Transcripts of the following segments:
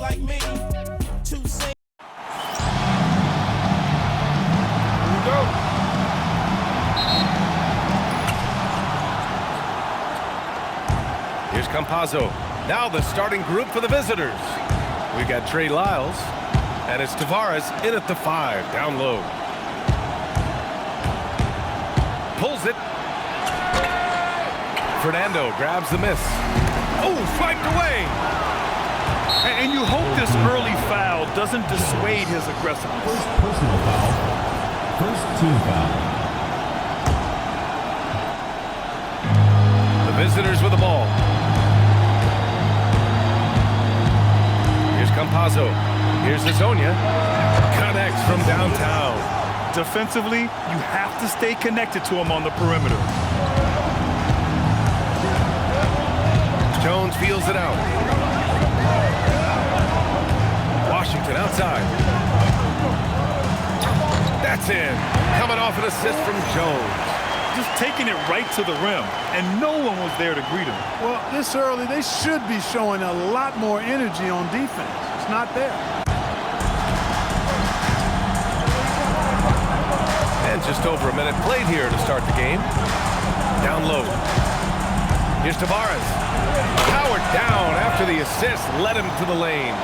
like me. Two sing. Here we go. Here's Campazzo. Now the starting group for the visitors. We got Trey Lyles, and it's Tavares in at the 5, down low. Pulls it. Fernando grabs the miss. Oh, swiped away. And you hope this early foul doesn't dissuade his aggressiveness. First personal foul. First team foul. The visitors with the ball. Here's Campazzo. Here's Hezonja. Connects from downtown. Defensively, you have to stay connected to him on the perimeter. Jones feels it out. Washington outside. That's in. Coming off an assist from Jones. Just taking it right to the rim, and no one was there to greet him. Well, this early, they should be showing a lot more energy on defense. It's not there. And just over a minute played here to start the game. Down low. Here's Tavares. Powered down after the assist led him to the lane.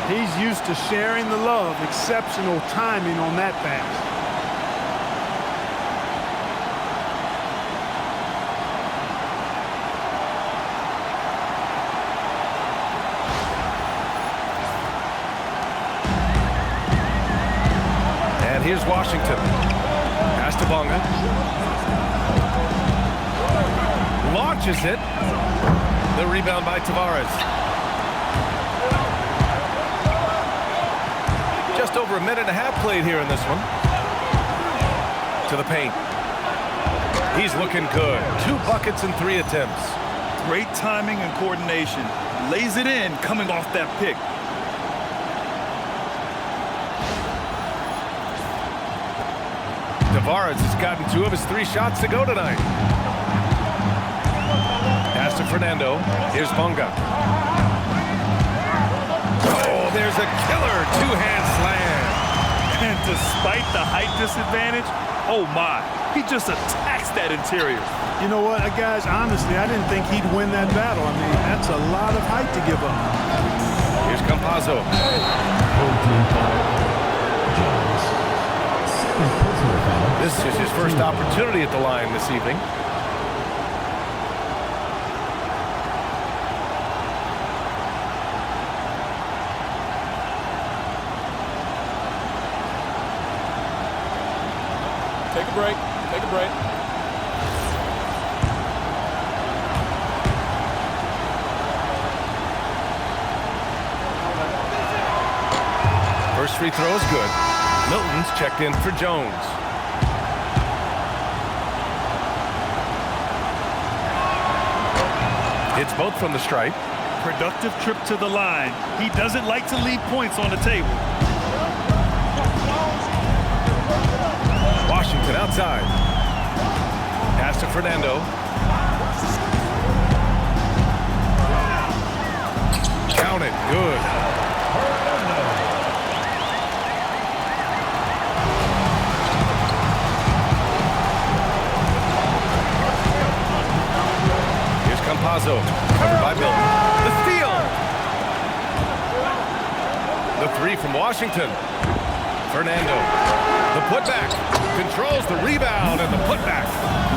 He's used to sharing the love. Exceptional timing on that pass. And here's Washington. Pass to Bonga. Launches it. The rebound by Tavares. Just over a minute and a half played here in this one. To the paint. He's looking good. 2 buckets and 3 attempts. Great timing and coordination. Lays it in coming off that pick. Tavares has gotten 2 of his 3 shots to go tonight. Pass to Fernando. Here's Bonga. Oh, there's a killer 2-hand slam. And despite the height disadvantage, oh my, he just attacks that interior. You know what, guys, honestly, I didn't think he'd win that battle. I mean, that's a lot of height to give up. Here's Campazzo. This is his first opportunity at the line this evening. Take a break. Take a break. First free throw is good. Milton's checked in for Jones. Hits both from the stripe. Productive trip to the line. He doesn't like to leave points on the table. Washington outside. Pass to Fernando. Count it. Good. Here's Campazzo. Covered by Milton. The steal. The 3 from Washington. Fernando. The putback. Controls the rebound and the putback.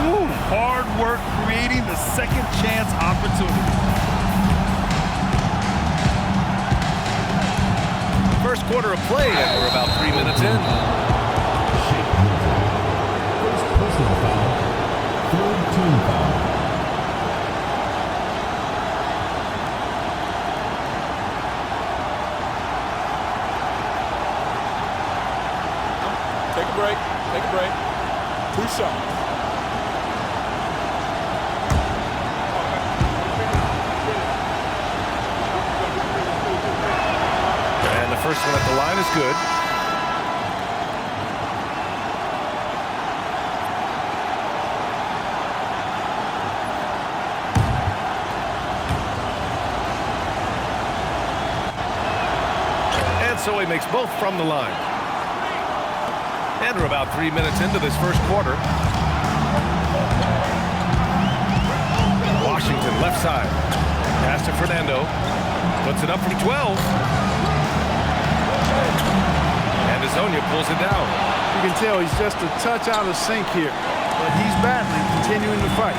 Ooh, hard work creating the second chance opportunity. First quarter of play, and we're about 3 minutes in. First personal foul. Third team foul. Take a break. Take a break. 2 shots. And the first one at the line is good. so he makes both from the line. And we're about 3 minutes into this first quarter. Washington, left side. Pass to Fernando. Puts it up from 12. And Hezonja pulls it down. You can tell he's just a touch out of sync here. But he's battling, continuing to fight.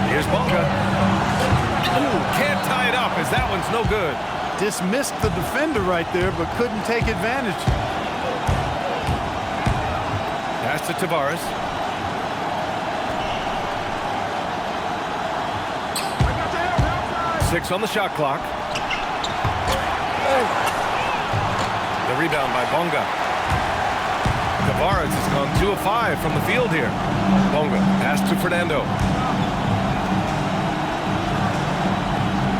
Here's Bonga. Ooh, can't tie it up as that one's no good. Dismissed the defender right there, but couldn't take advantage. Pass to Tavares. Six on the shot clock. The rebound by Bonga. Tavares has gone 2 of 5 from the field here. Bonga, pass to Fernando.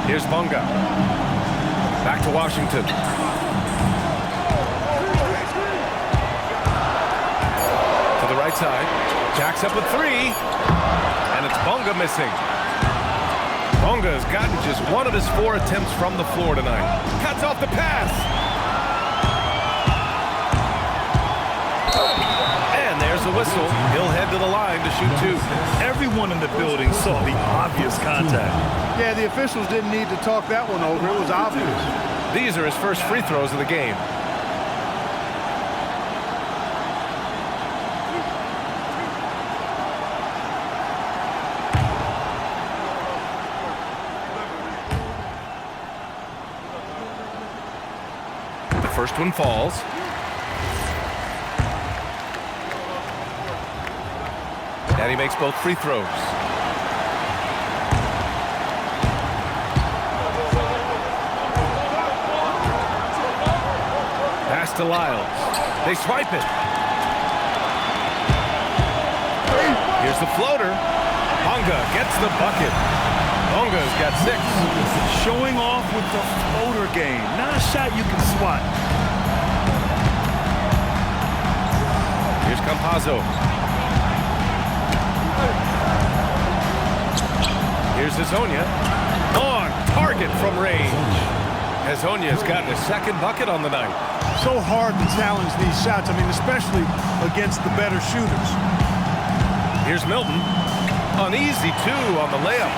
Here's Bonga. Back to Washington. To the right side. Jacks up with 3. And it's Bonga missing. Bonga has gotten just 1 of his 4 attempts from the floor tonight. Cuts off the pass. And there's the whistle. He'll head to the line to shoot 2. Everyone in the building saw the obvious contact. Yeah, the officials didn't need to talk that one over. It was obvious. These are his first free throws of the game. The first one falls. And he makes both free throws. Pass to Lyles. They swipe it. Here's the floater. Bonga gets the bucket. Bonga's got 6. Showing off with the floater game. Not a shot you can swat. Here's Campazzo. Here's Hezonja. On target from range. Hezonja has gotten his 2nd bucket on the night. So hard to challenge these shots. I mean, especially against the better shooters. Here's Milton. An easy 2 on the layup.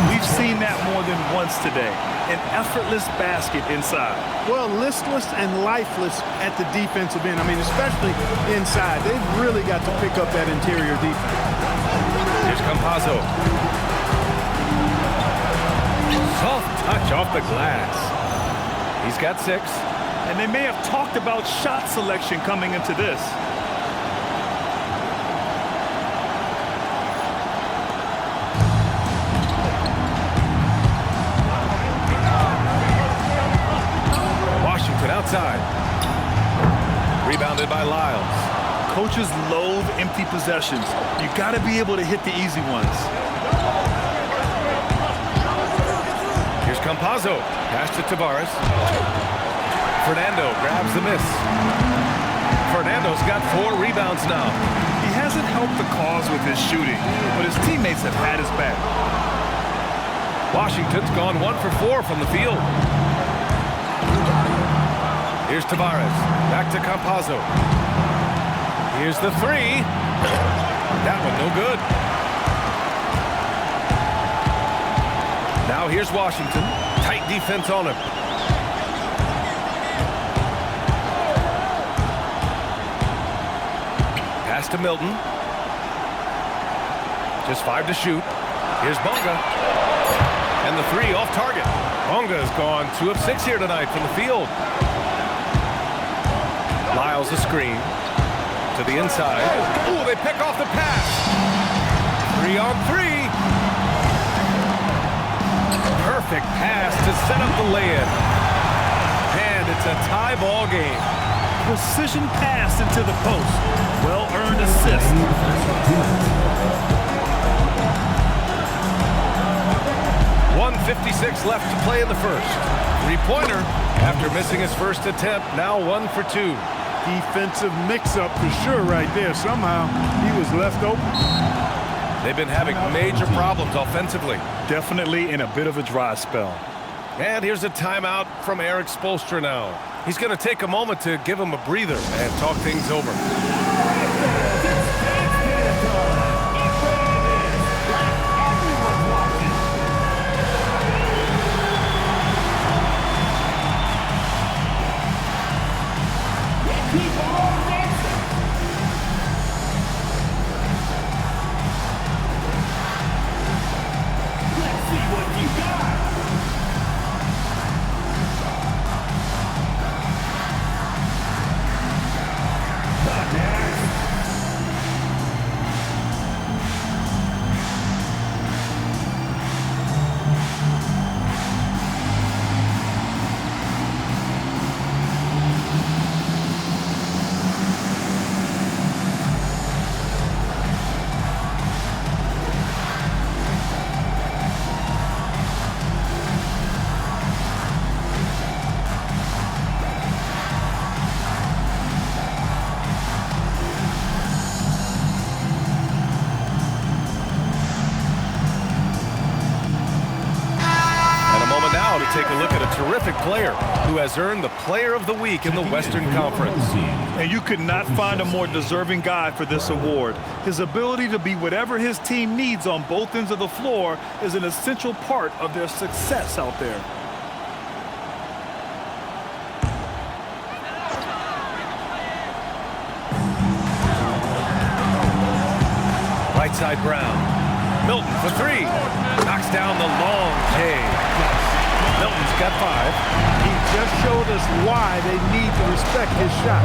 We've seen that more than once today. An effortless basket inside. Well, listless and lifeless at the defensive end. I mean, especially inside. They've really got to pick up that interior defense. Here's Campazzo. Soft touch off the glass. He's got 6. And they may have talked about shot selection coming into this. Washington outside. Rebounded by Lyles. Coaches loathe empty possessions. You got to be able to hit the easy ones. Here's Campazzo. Pass to Tavares. Fernando grabs the miss. Fernando's got 4 rebounds now. He hasn't helped the cause with his shooting, but his teammates have had his back. Washington's gone 1 for 4 from the field. Here's Tavares. Back to Campazzo. Here's the 3. That one no good. Now here's Washington. Tight defense on him. Pass to Milton. Just 5 to shoot. Here's Bonga. And the 3 off target. Bonga's gone 2 of 6 here tonight from the field. Lyles a screen. To the inside. Ooh, they pick off the pass. 3 on 3. Perfect pass to set up the lay-in. And it's a tie ball game. Precision pass into the post. Well-earned assist. 1:56 left to play in the first. 3-pointer after missing his first attempt. Now 1 for 2. Defensive mix-up for sure right there. Somehow he was left open. They've been having major problems offensively. Definitely in a bit of a dry spell. And here's a timeout from Eric Spoelstra now. He's going to take a moment to give him a breather and talk things over. Take a look at a terrific player who has earned the Player of the Week in the Western Conference. And you could not find a more deserving guy for this award. His ability to be whatever his team needs on both ends of the floor is an essential part of their success out there. Right side Brown. Milton for three. Knocks down the long K. Milton's got 5. He just showed us why they need to respect his shot.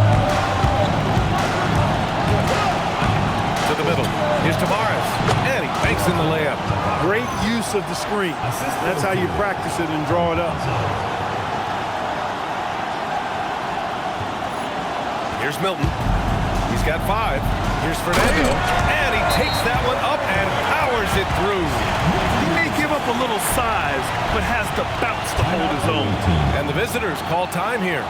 To the middle. Here's Tavares. And he banks in the layup. Great use of the screen. That's how you practice it and draw it up. Here's Milton. He's got 5. Here's Fernando. And he takes that one up and powers it through. He may give up a little size, but has the bounce to hold his own. And the visitors call time here.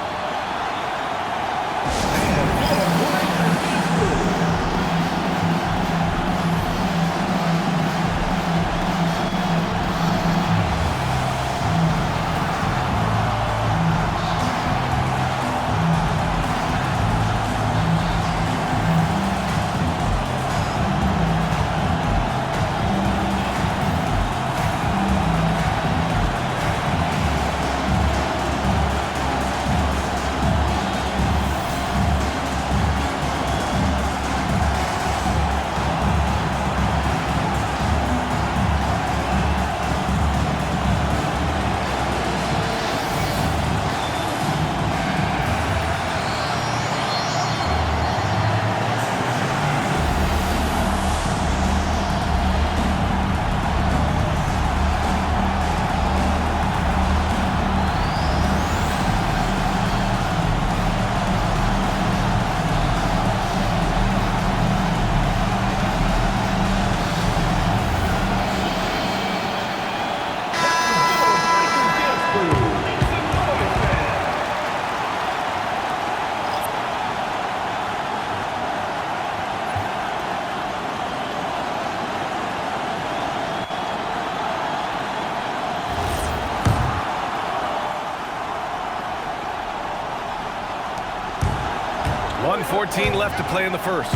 .14 left to play in the first.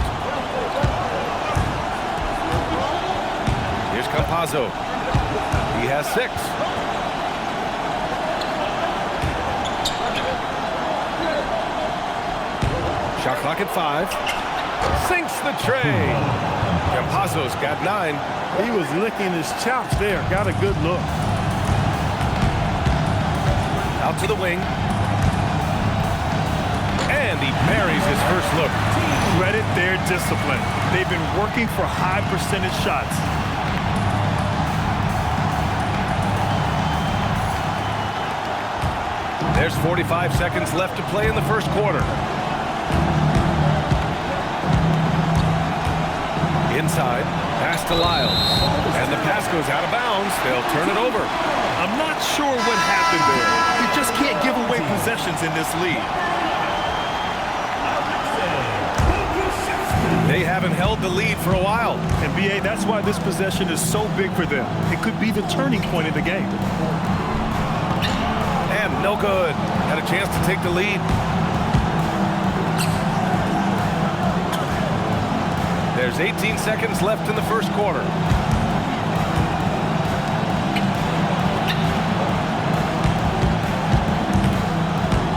Here's Campazzo. He has 6. Shot clock at 5. Sinks the tray. Campazzo's got 9. He was licking his chops there. Got a good look. Out to the wing. And he buries his first look. Credit their discipline. They've been working for high percentage shots. There's 45 seconds left to play in the first quarter. Inside, pass to Lyles. And the pass goes out of bounds. They'll turn it over. I'm not sure what happened there. You just can't give away possessions in this league. They haven't held the lead for a while. And BA, that's why this possession is so big for them. It could be the turning point of the game. No good. Had a chance to take the lead. There's 18 seconds left in the first quarter.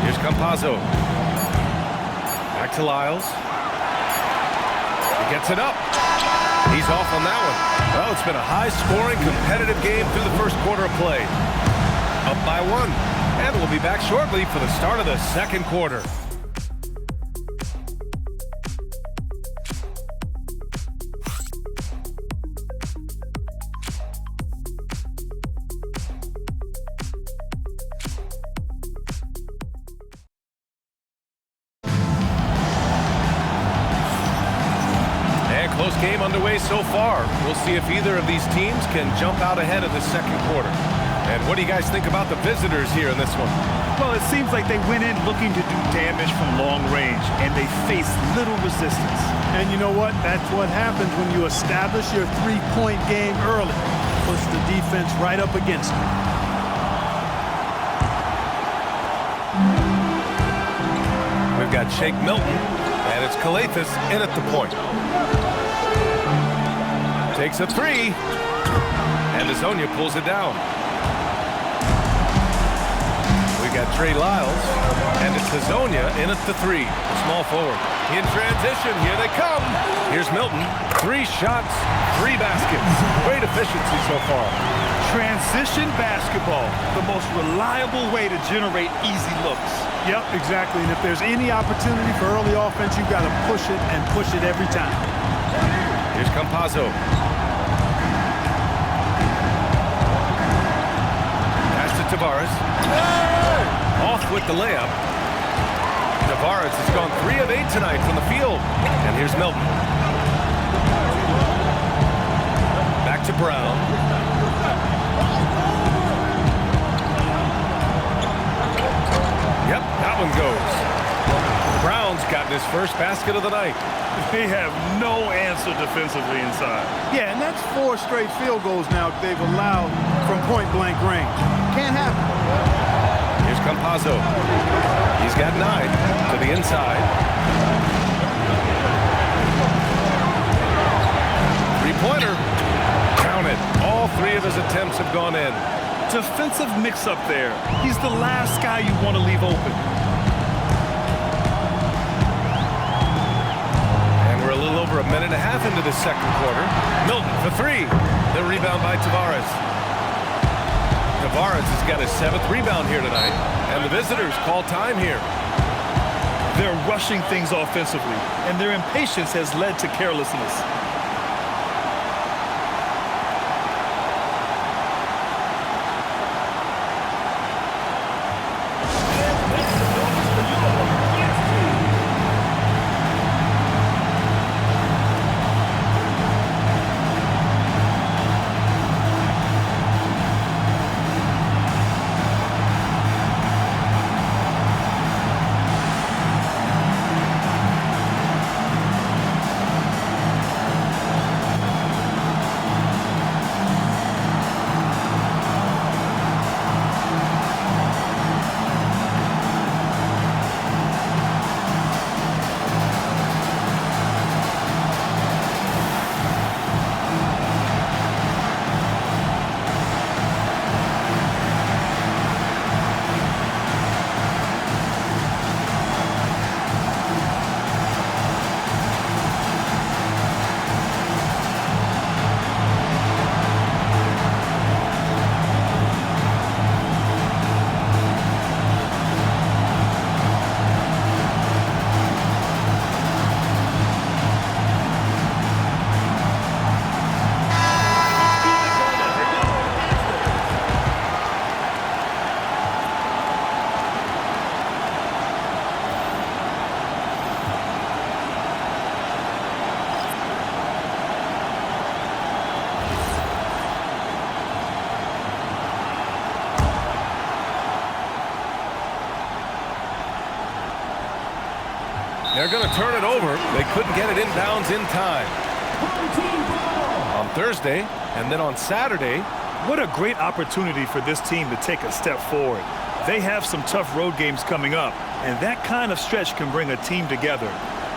Here's Campazzo. Back to Lyles. He gets it up. He's off on that one. Well, it's been a high-scoring, competitive game through the first quarter of play. Up by 1. And we'll be back shortly for the start of the second quarter. Close game underway so far. We'll see if either of these teams can jump out ahead in the second quarter. And what do you guys think about the visitors here in this one? Well, it seems like they went in looking to do damage from long range, and they faced little resistance. And you know what? That's what happens when you establish your three-point game early. Push the defense right up against it. We've got Shake Milton, and it's Calathes in at the point. Takes a 3, and Hezonja pulls it down. We got Trey Lyles, and it's Hezonja in at the 3. Small forward. In transition, here they come. Here's Milton. 3 shots, 3 baskets. Great efficiency so far. Transition basketball, the most reliable way to generate easy looks. Yep, exactly. And if there's any opportunity for early offense, you've got to push it and push it every time. Here's Campazzo. Pass to Tavares. Off with the layup. Tavares has gone 3 of 8 tonight from the field. And here's Milton. Back to Brown. Yep, that one goes. Brown's gotten his first basket of the night. They have no answer defensively inside. Yeah, and that's 4 straight field goals now they've allowed from point-blank range. Can't happen. Here's Campazzo. He's got 9 to the inside. 3-pointer. Count it. All 3 of his attempts have gone in. Defensive mix-up there. He's the last guy you want to leave open. A little over a minute and a half into the second quarter. Milton for 3. The rebound by Tavares. Tavares has got his 7th rebound here tonight, and the visitors call time here. They're rushing things offensively, and their impatience has led to carelessness. They're going to turn it over. They couldn't get it inbounds in time. On Thursday, and then on Saturday. What a great opportunity for this team to take a step forward. They have some tough road games coming up, and that kind of stretch can bring a team together.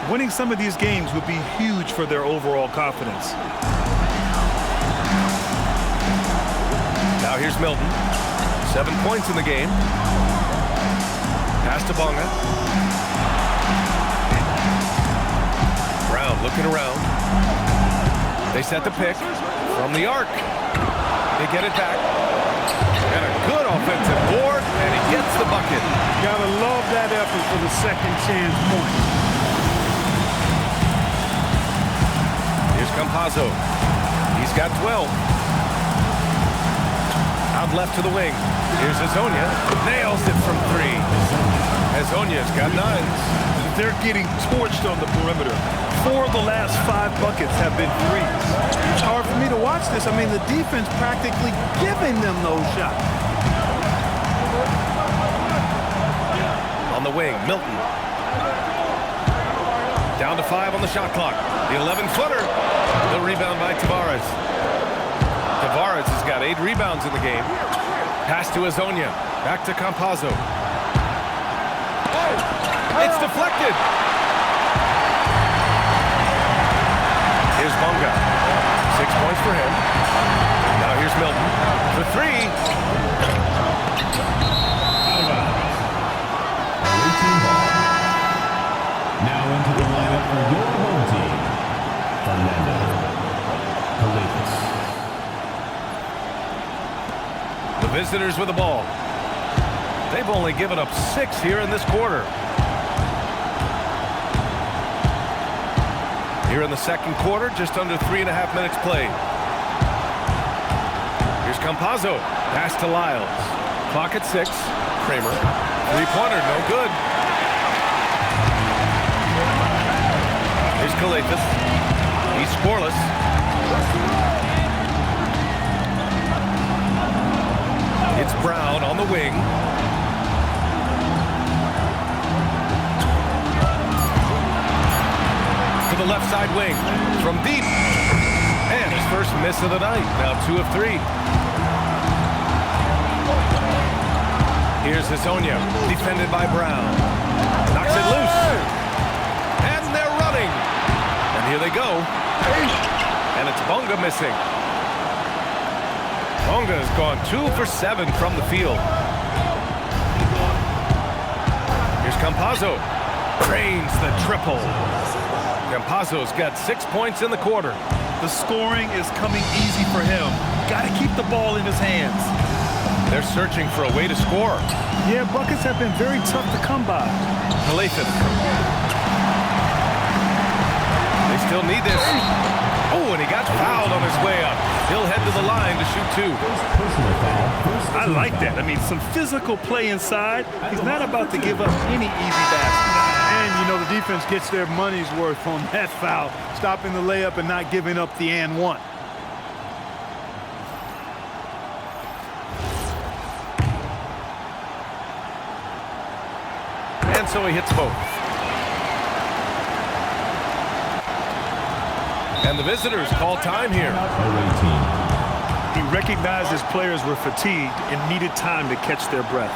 Winning some of these games would be huge for their overall confidence. Now here's Milton. 7 points in the game. Pass to Bonga. Brown looking around. They set the pick from the arc. They get it back. And a good offensive board, and he gets the bucket. Gotta love that effort for the second chance point. Here's Campazzo. He's got 12. Out left to the wing. Here's Hezonja. Nails it from 3. Hezonja's got 9s. They're getting torched on the perimeter. 4 of the last 5 buckets have been threes. It's hard for me to watch this. I mean, the defense practically giving them those shots. On the wing, Milton. Down to 5 on the shot clock. The 11-footer. The rebound by Tavares. Tavares has got 8 rebounds in the game. Pass to Hezonja. Back to Campazzo. It's deflected. Here's Bonga. 6 points for him. Now here's Milton for 3. Out of bounds. Away team ball. Now into the lineup for your home team. Fernando Calafis. The visitors with the ball. They've only given up 6 here in this quarter. Here in the second quarter, just under 3.5 minutes played. Here's Campazzo. Pass to Lyles. Clock at 6. Kramer. Three-pointer, no good. Here's Calafis. He's scoreless. It's Brown on the wing. To the left side wing. From deep. And his first miss of the night. Now 2 of 3. Here's Hezonja. Defended by Brown. Knocks it loose. And they're running. And here they go. And it's Bonga missing. Bonga has gone 2 for 7 from the field. Here's Campazzo. Drains the triple. Campazzo's got 6 points in the quarter. The scoring is coming easy for him. Got to keep the ball in his hands. They're searching for a way to score. Yeah, buckets have been very tough to come by. Calafis. They still need this. Oh, and he got fouled on his way up. He'll head to the line to shoot 2. Personal foul. First I like that. I mean, some physical play inside. He's not about to give up any easy basket. And, you know, the defense gets their money's worth on that foul, stopping the layup and not giving up the and one. And so he hits both. And the visitors call time here. away team. He recognized his players were fatigued and needed time to catch their breath.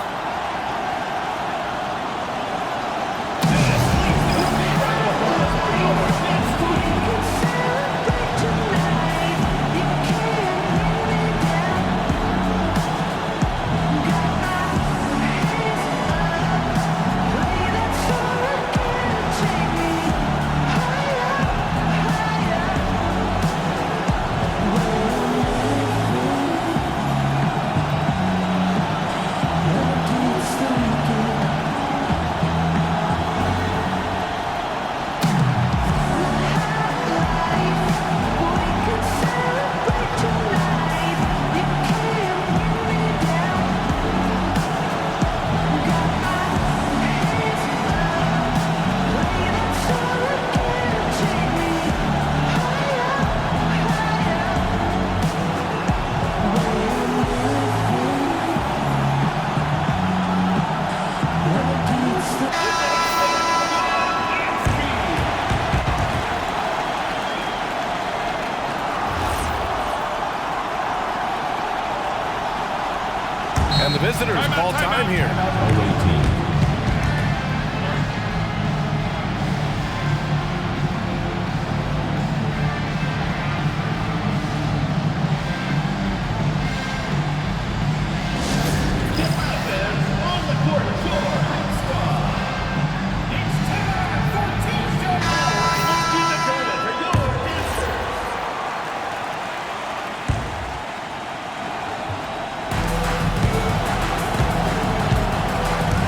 And the visitors call time here. Away team.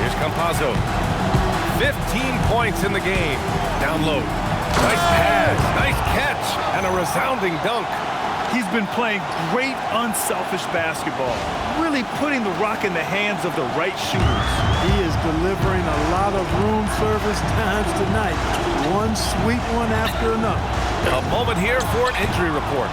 Here's Campazzo. 15 points in the game. Down low. Nice pass, nice catch, and a resounding dunk. He's been playing great, unselfish basketball, really putting the rock in the hands of the right shooters. He is delivering a lot of room service times tonight. One sweet one after another. A moment here for an injury report.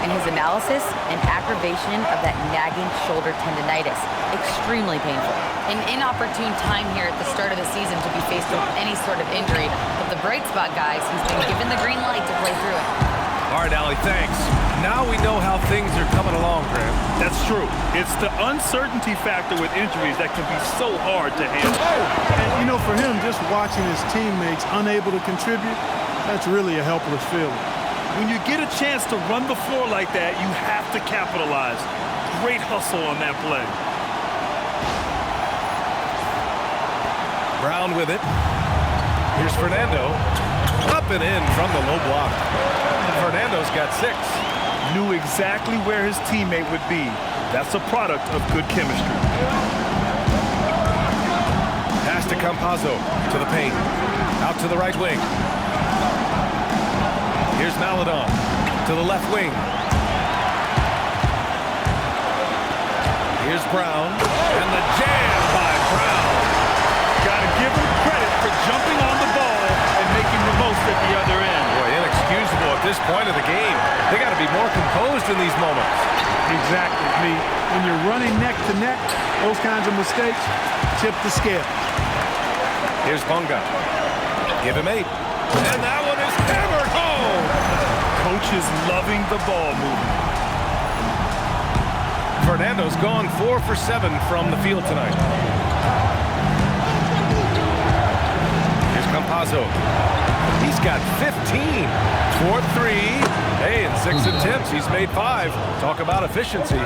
In his analysis, an aggravation of that nagging shoulder tendonitis. Extremely painful. An inopportune time here at the start of the season to be faced with any sort of injury. But the bright spot, guys, he's been given the green light to play through it. All right, Allie, thanks. Now we know how things are coming along, Graham. That's true. It's the uncertainty factor with injuries that can be so hard to handle. And, you know, for him, just watching his teammates unable to contribute, that's really a helpless feeling. When you get a chance to run the floor like that, you have to capitalize. Great hustle on that play. Brown with it. Here's Fernando. Up and in from the low block. Fernando's got 6. Knew exactly where his teammate would be. That's a product of good chemistry. Pass to Campazzo. To the paint. Out to the right wing. Here's Maledon. To the left wing. Here's Brown. And the jam by Brown. Gotta give him credit for jumping on the ball and making the most at the other end. Boy, inexcusable at this point of the game. They got to be more composed in these moments. Exactly, Lee. When you're running neck to neck, those kinds of mistakes tip the scale. Here's Bunga. Give him 8. And that one is hammered home. Coach is loving the ball movement. Fernando's gone 4 for 7 from the field tonight. Here's Campazzo. He's got 15. 4 3. Hey, in 6 attempts, he's made 5. Talk about efficiency.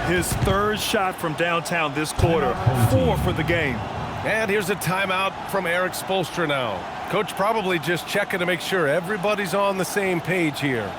His 3rd shot from downtown this quarter. 4 for the game. And here's a timeout from Eric Spoelstra now. Coach probably just checking to make sure everybody's on the same page here.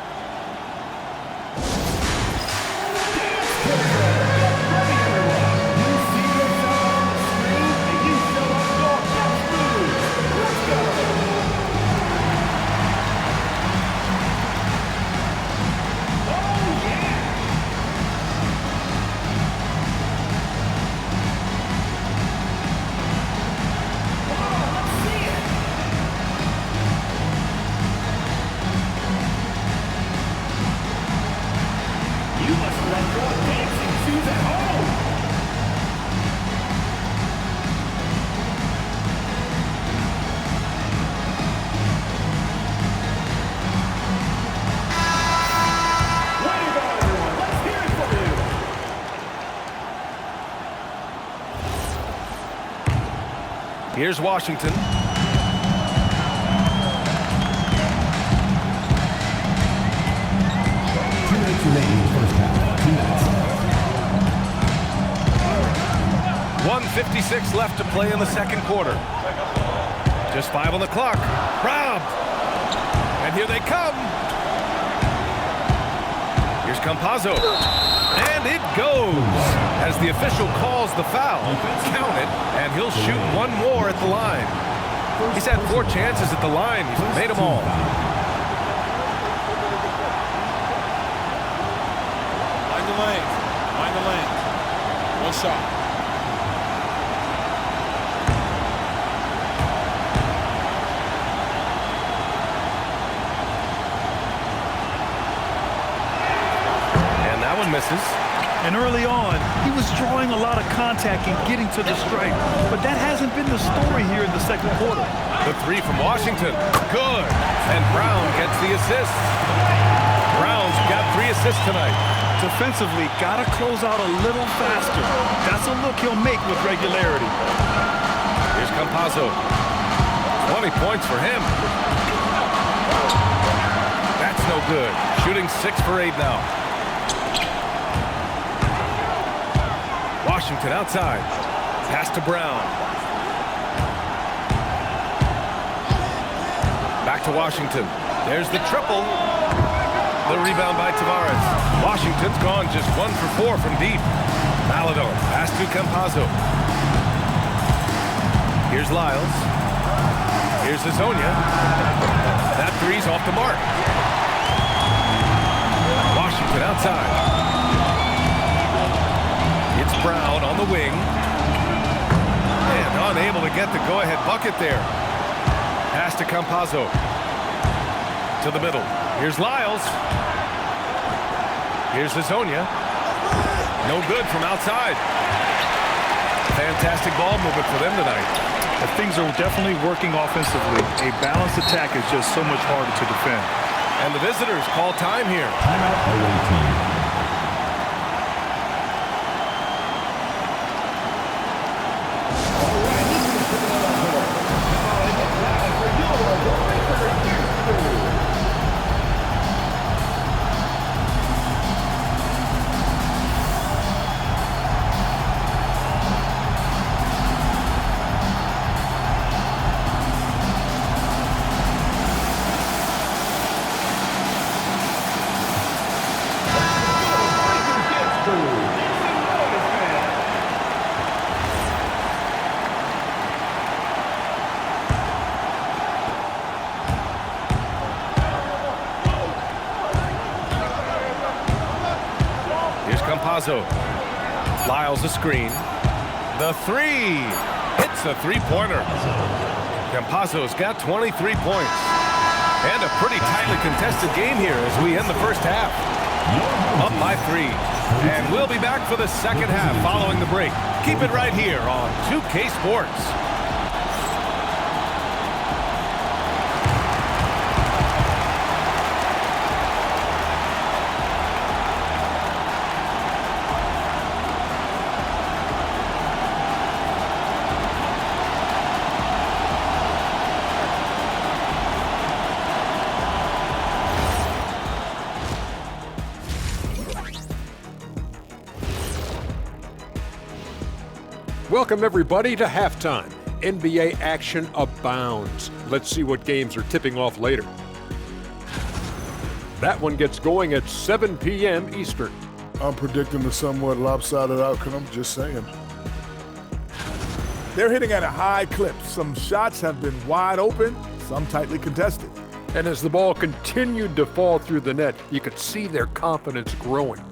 Here's Washington. 2 minutes remaining in the first half. 2 minutes. 1:56 left to play in the second quarter. Just 5 on the clock. Robbed. And here they come. Here's Campazzo. And it goes as the official calls the foul. Count it, and he'll shoot one more at the line. He's had 4 chances at the line. He's made them all. Mind the lane. Mind the lane. One shot. And that one misses. And early on, he was drawing a lot of contact and getting to the stripe. But that hasn't been the story here in the second quarter. The 3 from Washington. Good. And Brown gets the assist. Brown's got 3 assists tonight. Defensively, gotta close out a little faster. That's a look he'll make with regularity. Here's Campazzo. 20 points for him. That's no good. Shooting 6 for 8 now. Washington outside. Pass to Brown. Back to Washington. There's the triple. The rebound by Tavares. Washington's gone just 1 for 4 from deep. Maladon. Pass to Campazzo. Here's Lyles. Here's Hezonja. That three's off the mark. Washington outside. It's Brown on the wing. And unable to get the go-ahead bucket there. Pass to Campazzo. To the middle. Here's Lyles. Here's Hezonja. No good from outside. Fantastic ball movement for them tonight. But things are definitely working offensively. A balanced attack is just so much harder to defend. And the visitors call time here. Timeout away team. Campazzo. Lyles a screen. The three. Hits a three-pointer. Campazzo's got 23 points. And a pretty tightly contested game here as we end the first half. Up by 3. And we'll be back for the second half following the break. Keep it right here on 2K Sports. Welcome, everybody, to halftime. NBA action abounds. Let's see what games are tipping off later. That one gets going at 7 p.m. Eastern. I'm predicting a somewhat lopsided outcome, just saying. They're hitting at a high clip. Some shots have been wide open, some tightly contested. And as the ball continued to fall through the net, you could see their confidence growing.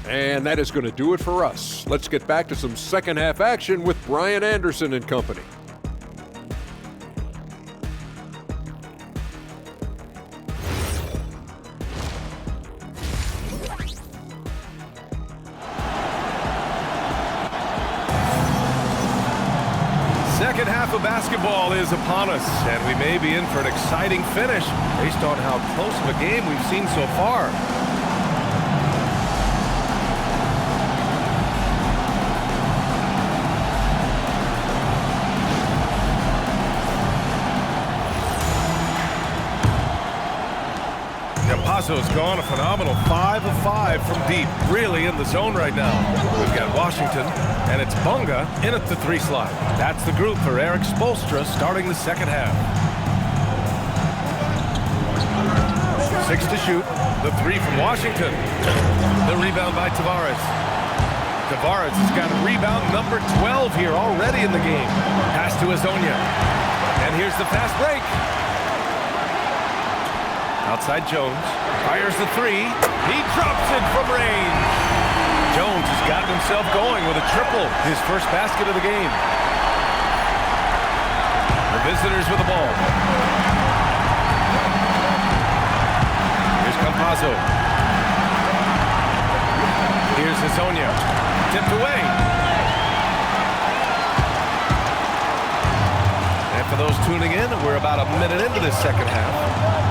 And that is going to do it for us. Let's get back to some second half action with Brian Anderson and company. Second half of basketball is upon us, and we may be in for an exciting finish based on how close of a game we've seen so far. Campazzo's gone a phenomenal 5 of 5 from deep, really in the zone right now. We've got Washington, and it's Bunga in at the 3 slot. That's the group for Erik Spoelstra starting the second half. 6 to shoot, the 3 from Washington. The rebound by Tavares. Tavares has got rebound number 12 here already in the game. Pass to Hezonja. And here's the fast break. Outside Jones, fires the 3. He drops it from range. Jones has gotten himself going with a triple, his first basket of the game. The visitors with the ball. Here's Campazzo. Here's Hezonja. Tipped away. And for those tuning in, we're about a minute into this second half.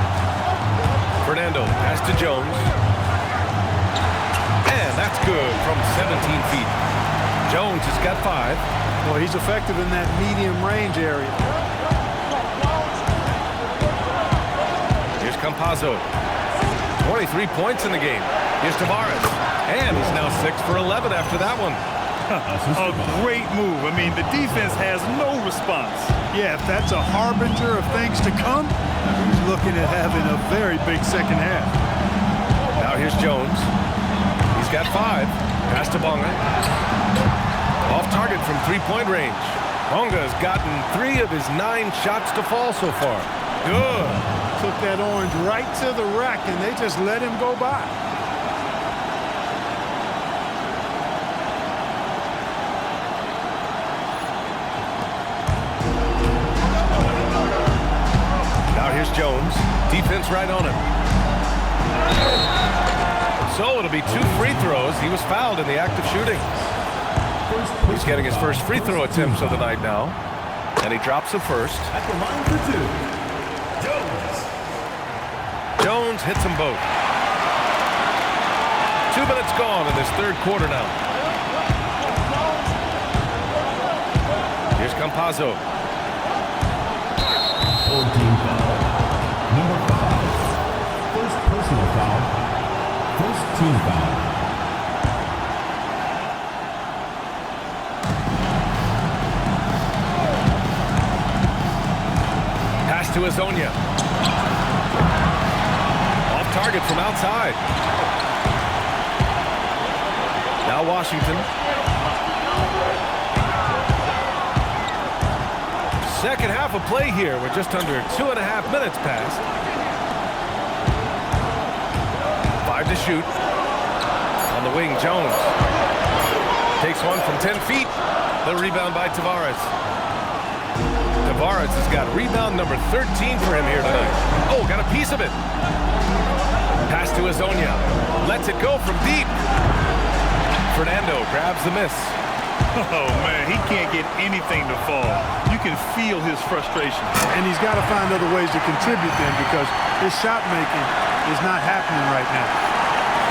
Fernando, pass to Jones. And that's good from 17 feet. Jones has got 5. Well, he's effective in that medium range area. Here's Campazzo. 23 points in the game. Here's Tavares. And he's now 6 for 11 after that one. A great move. I mean, the defense has no response. Yeah, if that's a harbinger of things to come, he's looking at having a very big second half. Now here's Jones. He's got 5. Pass to Bonga. Off target from three-point range. Bonga has gotten 3 of his 9 shots to fall so far. Good. Took that orange right to the rack, and they just let him go by. Now here's Jones. Defense right on him. So it'll be 2 free throws. He was fouled in the act of shooting. He's getting his first free throw attempts of the night now. And he drops the first. At the line for 2, Jones. Jones hits them both. 2 minutes gone in this third quarter now. Here's Campazzo. Old team foul. Number 5. First personal foul. First team foul. Pass to Azonia. Off target from outside. Now Washington. Second half of play here. We're just under 2.5 minutes past. 5 to shoot. On the wing, Jones. Takes one from 10 feet. The rebound by Tavares. Tavares has got rebound number 13 for him here tonight. Oh, got a piece of it. Pass to Azonia. Lets it go from deep. Fernando grabs the miss. Oh, man, he can't get anything to fall. You can feel his frustration. And he's got to find other ways to contribute then, because his shot making is not happening right now.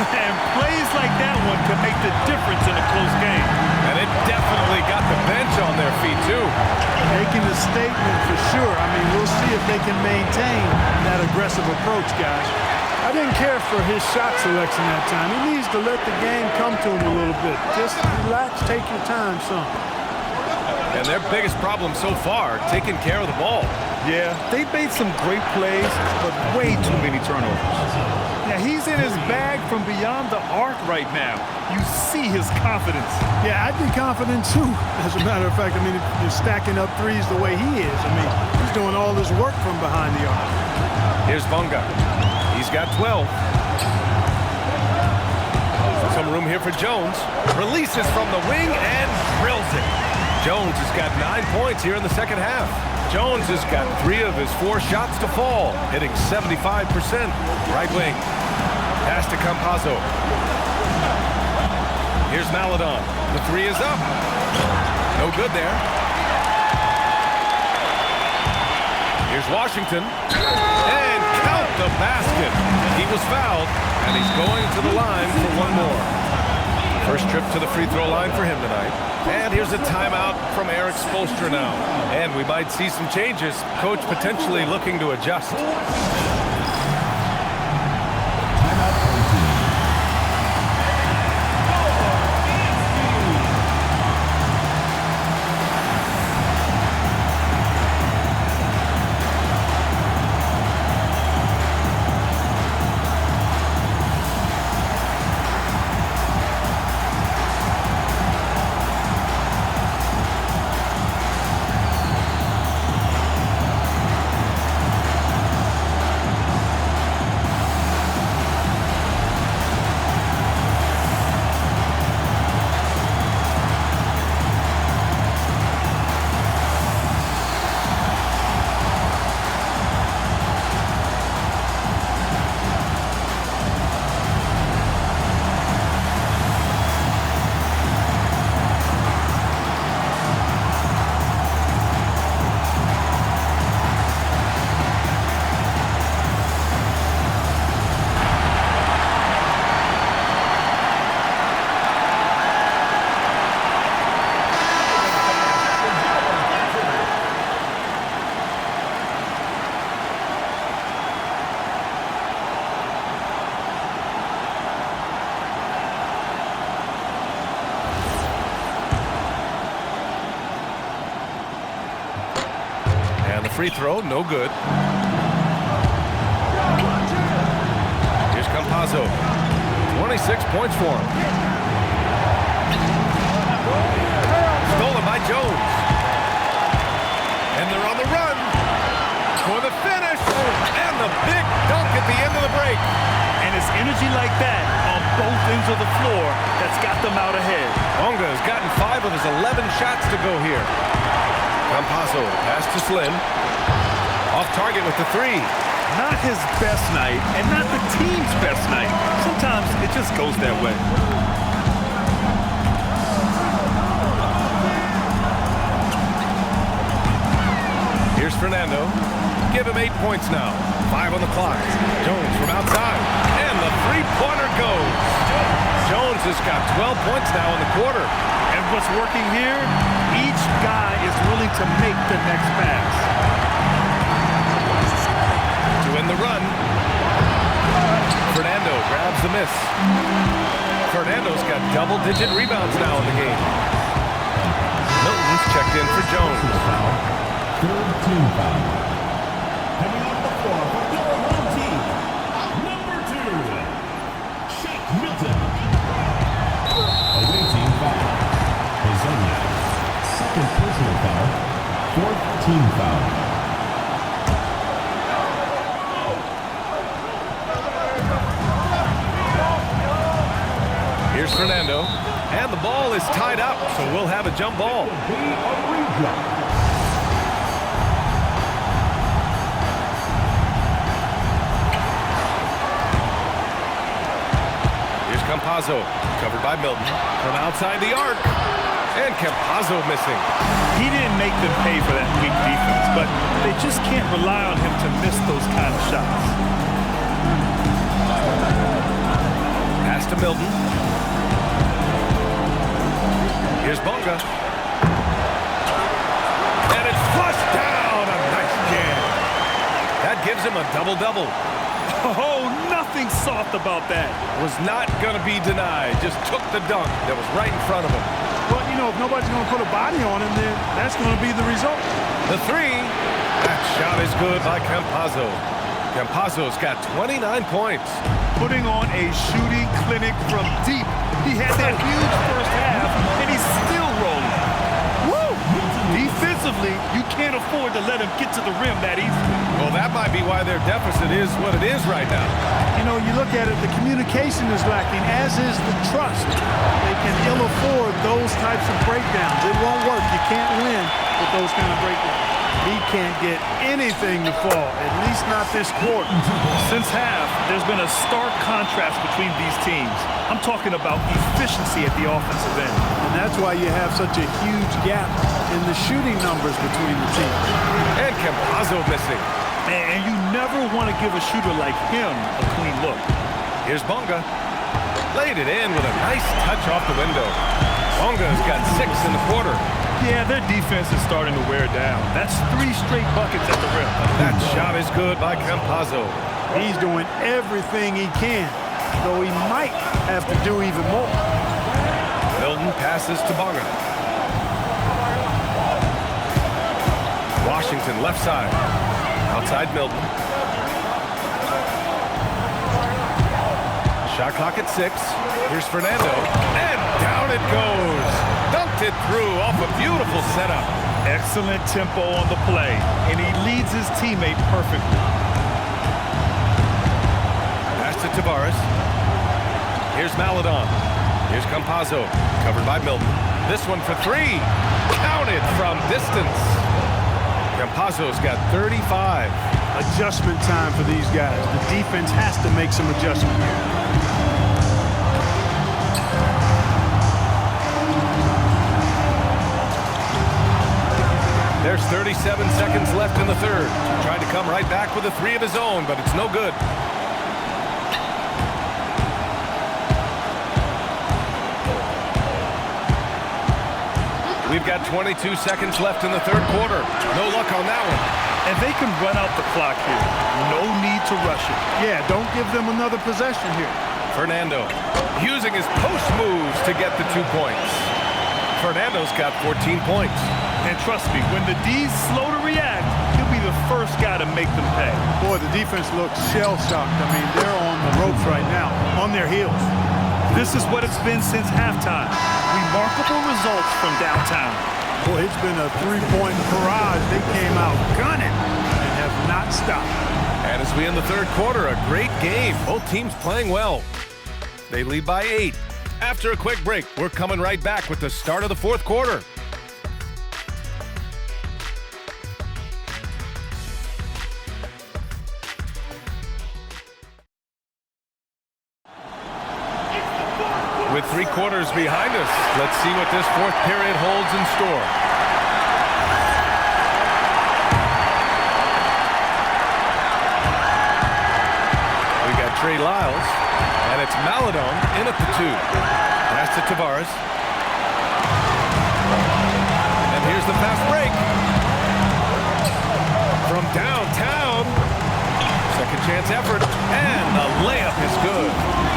And plays like that one can make the difference in a close game. And it definitely got the bench on their feet, too. Making a statement for sure. I mean, we'll see if they can maintain that aggressive approach, guys. I didn't care for his shot selection that time. He needs to let the game come to him a little bit. Just relax, take your time, son. And their biggest problem so far, taking care of the ball. Yeah, they made some great plays, but way too many turnovers. Yeah, he's in his bag from beyond the arc right now. You see his confidence. Yeah, I'd be confident too. As a matter of fact, I mean, if you're stacking up threes the way he is. I mean, he's doing all this work from behind the arc. Here's Bonga. He's got 12. Some room here for Jones. Releases from the wing and drills it. Jones has got 9 points here in the second half. Jones has got 3 of his 4 shots to fall, hitting 75%. Right wing. Pass to Campazzo. Here's Maledon. The 3 is up. No good there. Here's Washington. And count the basket. He was fouled, and he's going to the line for one more. First trip to the free throw line for him tonight. And here's a timeout from Eric Spoelstra now. And we might see some changes. Coach potentially looking to adjust. free throw, no good. Here's Campazzo. 26 points for him. Stolen by Jones. And they're on the run for the finish. And the big dunk at the end of the break. And it's energy like that on both ends of the floor that's got them out ahead. Bonga has gotten 5 of his 11 shots to go here. Campazzo, pass to Slim. Off target with the 3. Not his best night, and not the team's best night. Sometimes it just goes that way. Here's Fernando. Give him 8 points now. 5 on the clock. Jones from outside. And the three-pointer goes. Jones has got 12 points now in the quarter. And what's working here? Each guy is willing to make the next pass. To win the run. Fernando grabs the miss. Fernando's got double-digit rebounds now in the game. Milton's checked in for Jones. Third team foul. Coming off the floor for your home team, number 2, Shake Milton. Away team foul. Hazelniak. Second personal foul. Fourth team foul. Here's Fernando. And the ball is tied up, so we'll have a jump ball. Campazzo, covered by Milton, from outside the arc, and Campazzo missing. He didn't make them pay for that weak defense, but they just can't rely on him to miss those kind of shots. Pass to Milton. Here's Bonga. And it's flushed down, a nice jam. That gives him a double-double. Oh, nothing soft about that. Was not going to be denied. Just took the dunk that was right in front of him. Well, you know, if nobody's going to put a body on him, then that's going to be the result. The 3. That shot is good by Campazzo. Campazzo's got 29 points. Putting on a shooting clinic from deep. He had that huge first half, and he's still rolling. Woo! Defensively, you can't afford to let him get to the rim that easy. Well, that might be why their deficit is what it is right now. You know, you look at it, the communication is lacking, as is the trust. They can ill afford those types of breakdowns. It won't work. You can't win with those kind of breakdowns. He can't get anything to fall, at least not this quarter. Since half, there's been a stark contrast between these teams. I'm talking about efficiency at the offensive end. And that's why you have such a huge gap in the shooting numbers between the teams. And Campazzo missing. And you never want to give a shooter like him a clean look. Here's Bonga. Laid it in with a nice touch off the window. Bonga's got 6 in the quarter. Yeah, their defense is starting to wear down. That's 3 straight buckets at the rim. That shot is good by Campazzo. He's doing everything he can, though he might have to do even more. Milton passes to Bonga. Washington left side. Outside Milton. Shot clock at 6. Here's Fernando. And down it goes. Dunked it through off a beautiful setup. Excellent tempo on the play, and he leads his teammate perfectly. Pass to Tavares. Here's Maledon. Here's Campazzo, covered by Milton. This one for 3. Counted from distance. Campazzo's got 35. Adjustment time for these guys. The defense has to make some adjustment here. There's 37 seconds left in the third. Trying to come right back with a 3 of his own, but it's no good. We've got 22 seconds left in the third quarter. No luck on that one. And they can run out the clock here. No need to rush it. Yeah, don't give them another possession here. Fernando using his post moves to get the 2 points. Fernando's got 14 points. And trust me, when the D's slow to react, he'll be the the first guy to make them pay. Boy, the defense looks shell-shocked. I mean, they're on the ropes right now, on their heels. This is what it's been since halftime. Remarkable results from downtown. Boy, it's been a three-point barrage. They came out gunning and have not stopped. And as we end the third quarter, a great game. Both teams playing well. They lead by 8. After a quick break, we're coming right back with the start of the fourth quarter. With 3 quarters behind us, let's see what this fourth period holds in store. We got Trey Lyles, and it's Maladon in at the 2. Pass to Tavares. And here's the fast break. From downtown. Second chance effort, and the layup is good.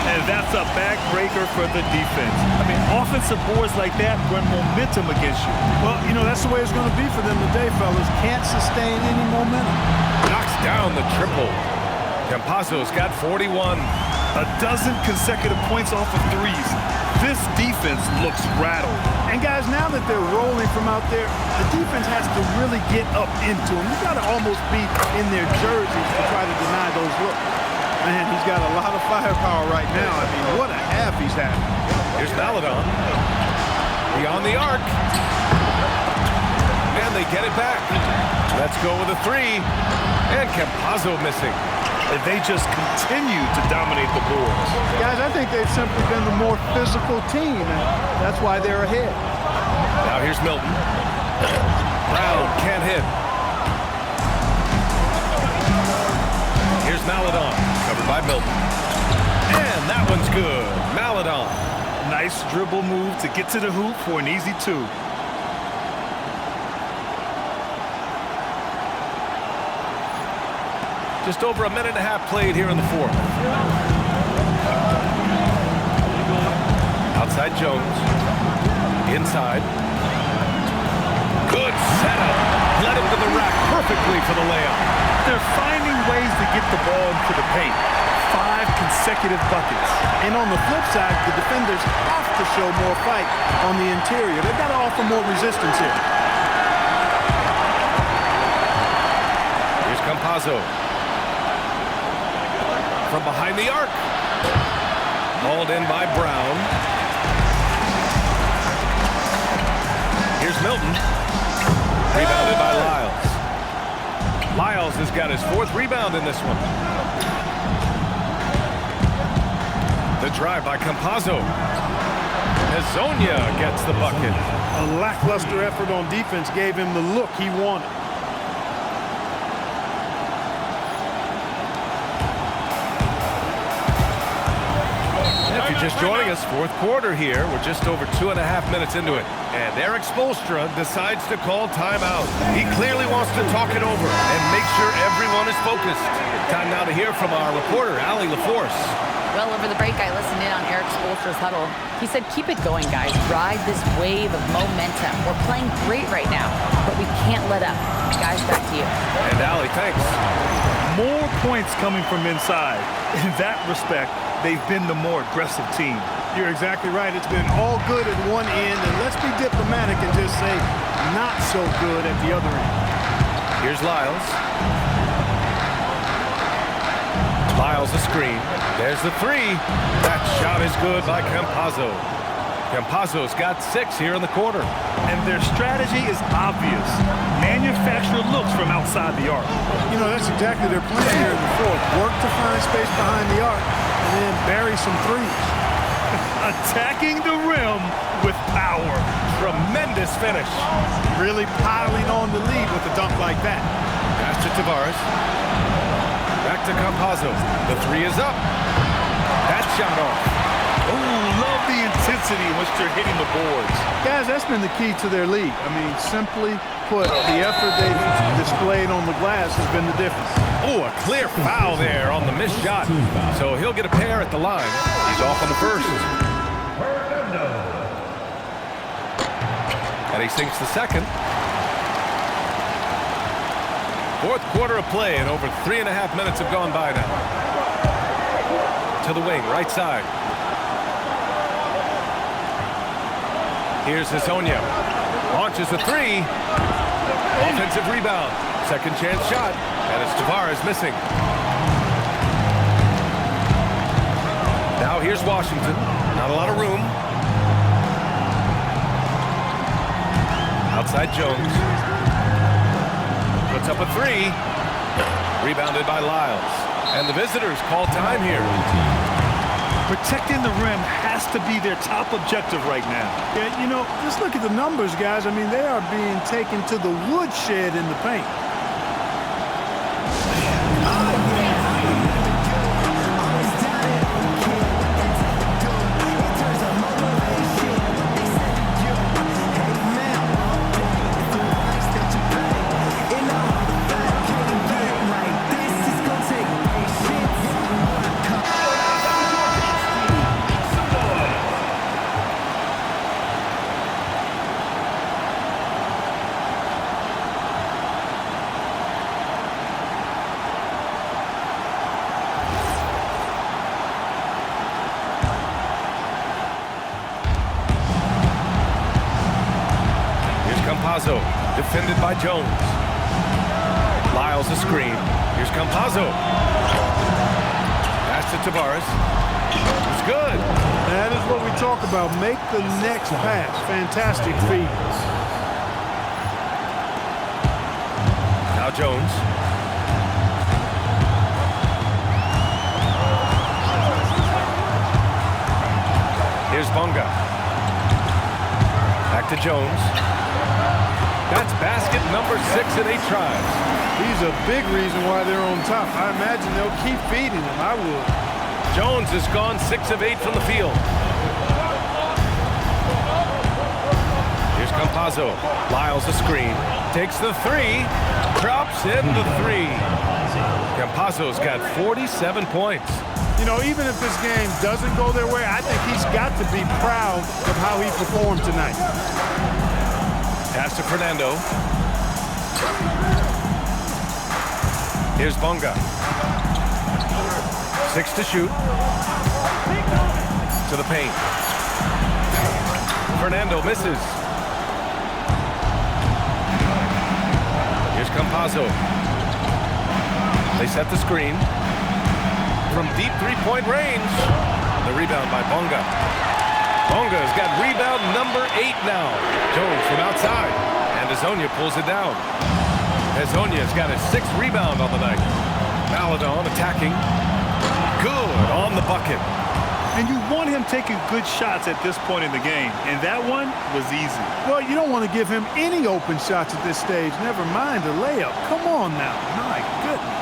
And that's a backbreaker for the defense. I mean, offensive boards like that run momentum against you. Well, you know, that's the way it's going to be for them today, fellas. Can't sustain any momentum. Knocks down the triple. Campazzo's got 41. A dozen consecutive points off of threes. This defense looks rattled. And guys, now that they're rolling from out there, the defense has to really get up into them. You got to almost be in their jerseys to try to deny those looks. Man, he's got a lot of firepower right now. I mean, what a half he's having. Here's Maladon. Beyond the arc. And they get it back. Let's go with a 3. And Campazzo missing. And they just continue to dominate the boards. Guys, I think they've simply been the more physical team, and that's why they're ahead. Now here's Milton. Brown can't hit. Here's Maladon, covered by Milton. And that one's good. Maladon. Nice dribble move to get to the hoop for an easy 2. Just over a minute and a half played here in the fourth. Outside Jones. Inside. Good setup. Led him to the rack perfectly for the layup. They're finding ways to get the ball into the paint. 5 consecutive buckets. And on the flip side, the defenders have to show more fight on the interior. They've got to offer more resistance here. Here's Campazzo. From behind the arc. Hauled in by Brown. Here's Milton. Rebounded by Lyles. Lyles has got his 4th rebound in this one. The drive by Campazzo. Hezonja gets the bucket. A lackluster effort on defense gave him the look he wanted. If you're just joining us, fourth quarter here. We're just over 2.5 minutes into it. And Eric Spoelstra decides to call timeout. He clearly wants to talk it over and make sure everyone is focused. Time now to hear from our reporter, Allie LaForce. Well, over the break, I listened in on Eric Spoelstra's huddle. He said, keep it going, guys. Ride this wave of momentum. We're playing great right now, but we can't let up. Guys, back to you. And Allie, thanks. More points coming from inside. In that respect, they've been the more aggressive team. You're exactly right. It's been all good at one end, and let's be diplomatic and just say not so good at the other end. Here's Lyles. Lyles a screen. There's the 3. That shot is good by Campazzo. Campazzo's got 6 here in the quarter. And their strategy is obvious. Manufacture looks from outside the arc. You know, that's exactly their plan here in the fourth. Work to find space behind the arc and then bury some threes. Attacking the rim with power. Tremendous finish. Really piling on the lead with a dunk like that. Pass to Tavares. Back to Campazzo. The 3 is up. That shot off. Oh, love the intensity in which they're hitting the boards. Guys, that's been the key to their lead. I mean, simply put, the effort they've displayed on the glass has been the difference. Oh, a clear foul there on the missed shot. So he'll get a pair at the line. He's off on the first. And he sinks the second. Fourth quarter of play, and over 3.5 minutes have gone by now. To the wing, right side. Here's Hezonja. Launches a three. Offensive rebound. Second chance shot. And it's Tavares missing. Now here's Washington. Not a lot of room. Outside Jones. Puts up a three. Rebounded by Lyles. And the visitors call time here. Protecting the rim has to be their top objective right now. Yeah, you know, just look at the numbers, guys. I mean, they are being taken to the woodshed in the paint. Defended by Jones. Lyles a screen. Here's Campazzo. Pass to Tavares. It's good. That is what we talk about. Make the next pass. Fantastic feed. Now Jones. Here's Bonga. Back to Jones. That's basket number 6 in 8 tries. He's a big reason why they're on top. I imagine they'll keep feeding him. I would. Jones has gone 6 of 8 from the field. Here's Campazzo. Lyles a screen. Takes the three. Drops in the three. Campazzo's got 47 points. You know, even if this game doesn't go their way, I think he's got to be proud of how he performed tonight. Pass to Fernando. Here's Bonga. 6 to shoot. To the paint. Fernando misses. Here's Campazzo. They set the screen. From deep three-point range. The rebound by Bonga. Bonga's got rebound number 8 now. Jones from outside. And Hezonja pulls it down. Hezonja's got his 6th rebound on the night. Maledon attacking. Good on the bucket. And you want him taking good shots at this point in the game. And that one was easy. Well, you don't want to give him any open shots at this stage. Never mind a layup. Come on now. My goodness.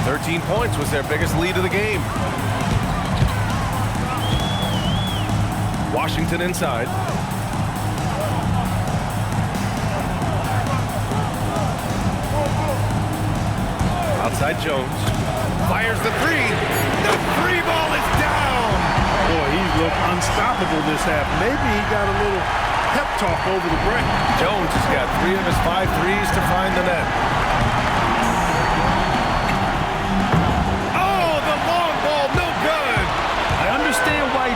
13 points was their biggest lead of the game. Washington inside. Outside Jones. Fires the three. The three ball is down. Boy, he looked unstoppable this half. Maybe he got a little pep talk over the break. Jones has got 3 of his 5 threes to find the net.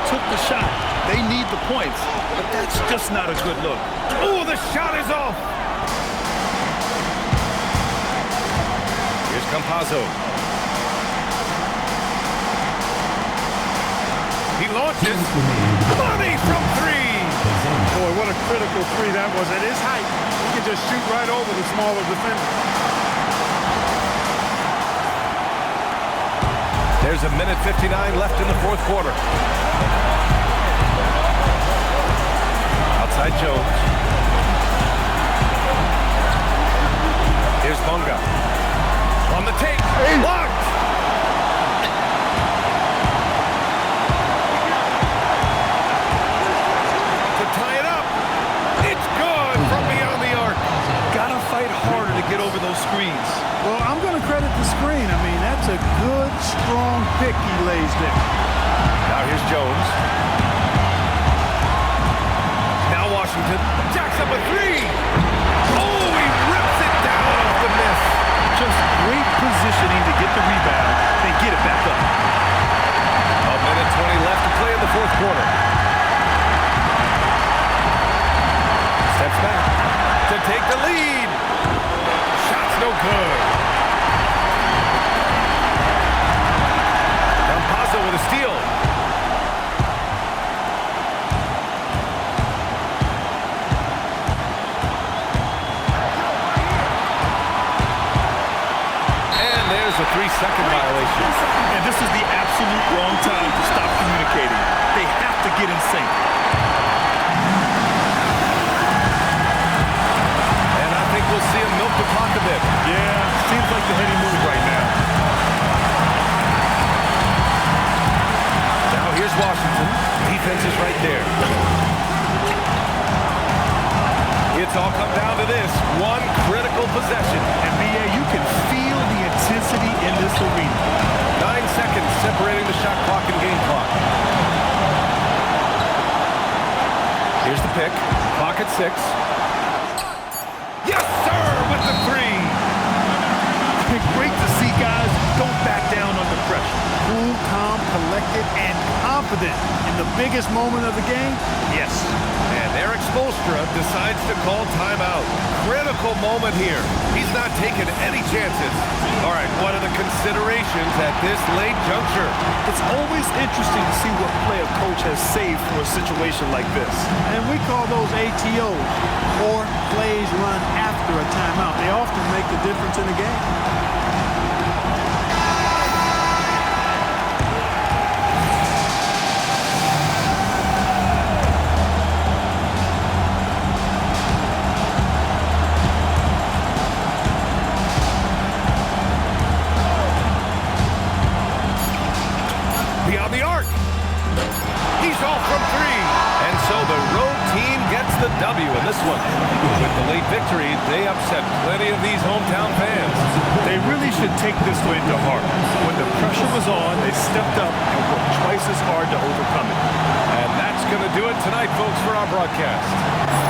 The shot. They need the points, but that's just not a good look. Oh, the shot is off. Here's Campazzo. He launches. Money from 3. Boy, what a critical three that was. At his height, he can just shoot right over the smaller defender. There's a minute 59 left in the fourth quarter. Outside Jones. Here's Bonga. On the take. Blocked. To tie it up. It's good from beyond the arc. Gotta fight harder to get over those screens. Well, I'm going to credit the screen. I mean, that's a good, strong pick he lays there. Now here's Jones. Now Washington. Washington. Jacks up a three. Oh, he rips it down off the miss. Just great positioning to get the rebound and get it back up. A minute 20 left to play in the fourth quarter. Steps back to take the lead. Shot's no good. Campazzo with a steal. And there's a 3-second violation. And this is the absolute wrong time to stop communicating. They have to get in sync. And I think we'll see him milk the clock a bit. Yeah, seems like the heady move right now. Now here's Washington. Defense is right there. It's all come down to this one critical possession. And B.A., you can feel the intensity in this arena. 9 seconds separating the shot clock and game clock. Here's the pick. Clock at 6. Yes, sir, with the three. Great to see guys don't back down under pressure. Cool, calm, collected, and confident in the biggest moment of the game. Yes. And Eric Spoelstra decides to call timeout. Critical moment here. He's not taking any chances. All right, what are the considerations at this late juncture? It's always interesting to see what play a coach has saved for a situation like this. And we call those ATOs, or plays run after a timeout. They often make the difference in the game. Beyond the arc. He's off from three. And so the road team gets the W in this one. With the late victory, they upset plenty of these hometown fans. They really should take this win to heart. When the pressure was on, they stepped up and worked twice as hard to overcome it. And that's going to do it tonight, folks, for our broadcast.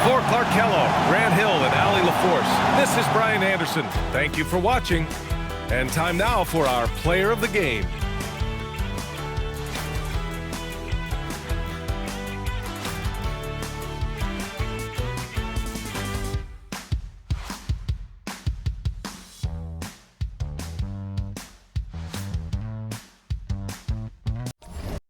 For Clark Kellogg, Grant Hill, and Allie LaForce, this is Brian Anderson. Thank you for watching. And time now for our player of the game.